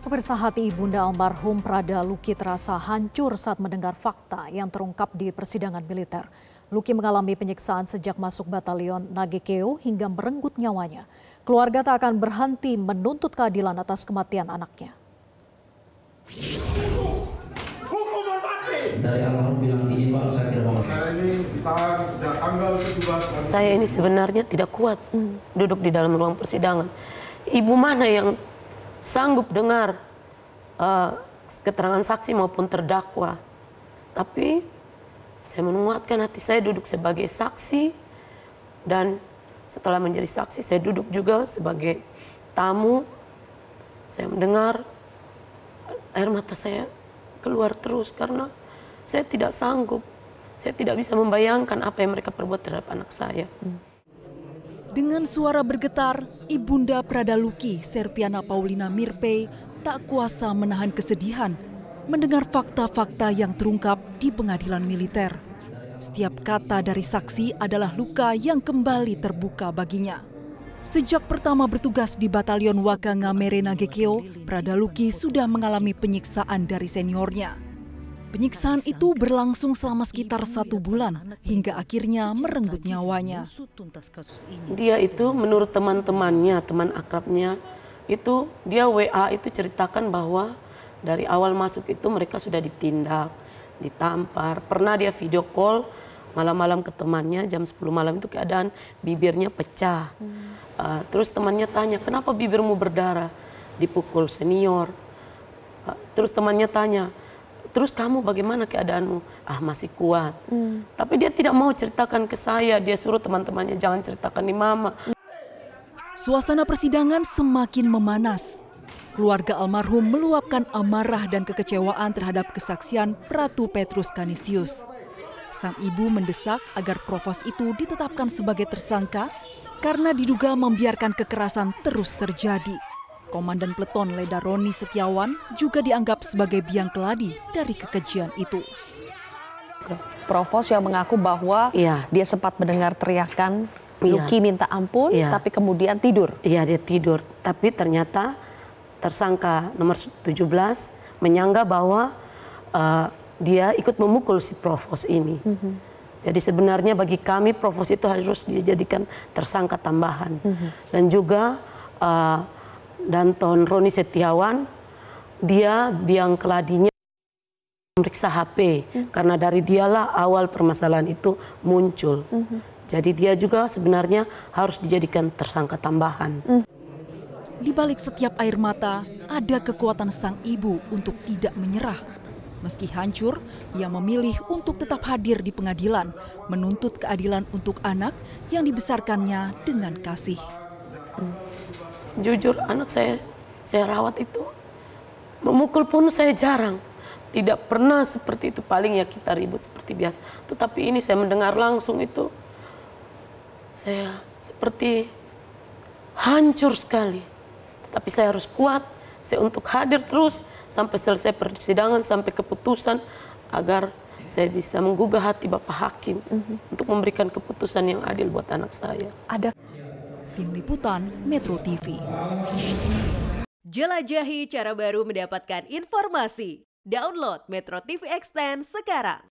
Pemirsa, hati ibunda almarhum Prada Luki terasa hancur saat mendengar fakta yang terungkap di persidangan militer. Luki mengalami penyiksaan sejak masuk batalion Nagekeo hingga merenggut nyawanya. Keluarga tak akan berhenti menuntut keadilan atas kematian anaknya. Dari almarhum bilang izin Pak, saya tidak mau. Saya ini sebenarnya tidak kuat duduk di dalam ruang persidangan. Ibu mana yang sanggup dengar keterangan saksi maupun terdakwa. Tapi saya menguatkan hati saya duduk sebagai saksi, dan setelah menjadi saksi saya duduk juga sebagai tamu. Saya mendengar air mata saya keluar terus karena saya tidak sanggup. Saya tidak bisa membayangkan apa yang mereka perbuat terhadap anak saya. Dengan suara bergetar, Ibunda Prada Luki, Serpiana Paulina Mirpei, tak kuasa menahan kesedihan mendengar fakta-fakta yang terungkap di pengadilan militer. Setiap kata dari saksi adalah luka yang kembali terbuka baginya. Sejak pertama bertugas di Batalion Wakangamere Nagekeo, Prada Luki sudah mengalami penyiksaan dari seniornya. Penyiksaan itu berlangsung selama sekitar 1 bulan hingga akhirnya merenggut nyawanya. Dia itu menurut teman-temannya, teman akrabnya, itu dia WA itu ceritakan bahwa dari awal masuk itu mereka sudah ditindak, ditampar. Pernah dia video call malam-malam ke temannya, jam 10 malam itu keadaan bibirnya pecah. Terus temannya tanya, kenapa bibirmu berdarah? Dipukul senior. Terus temannya tanya, terus kamu bagaimana keadaanmu? Masih kuat. Tapi dia tidak mau ceritakan ke saya, dia suruh teman-temannya jangan ceritakan di mama. Suasana persidangan semakin memanas. Keluarga almarhum meluapkan amarah dan kekecewaan terhadap kesaksian Pratu Petrus Canisius. Sang ibu mendesak agar provos itu ditetapkan sebagai tersangka karena diduga membiarkan kekerasan terus terjadi. Komandan Peleton Leda Roni Setiawan juga dianggap sebagai biang keladi dari kekejian itu. Provos yang mengaku bahwa dia sempat mendengar teriakan Luki minta ampun, tapi kemudian tidur. Iya, dia tidur. Tapi ternyata tersangka nomor 17 menyangka bahwa dia ikut memukul si provos ini. Jadi sebenarnya bagi kami provos itu harus dijadikan tersangka tambahan. Dan juga Danton Roni Setiawan, dia biang keladinya memeriksa HP, karena dari dialah awal permasalahan itu muncul. Jadi dia juga sebenarnya harus dijadikan tersangka tambahan. Di balik setiap air mata, ada kekuatan sang ibu untuk tidak menyerah. Meski hancur, ia memilih untuk tetap hadir di pengadilan, menuntut keadilan untuk anak yang dibesarkannya dengan kasih. Jujur, anak saya rawat itu, memukul pun saya jarang. Tidak pernah seperti itu, paling ya kita ribut seperti biasa. Tetapi ini saya mendengar langsung itu, saya seperti hancur sekali. Tapi saya harus kuat, saya untuk hadir terus sampai selesai persidangan, sampai keputusan, agar saya bisa menggugah hati Bapak Hakim untuk memberikan keputusan yang adil buat anak saya. Tim Liputan Metro TV. Jelajahi cara baru mendapatkan informasi. Download Metro TV Extend sekarang.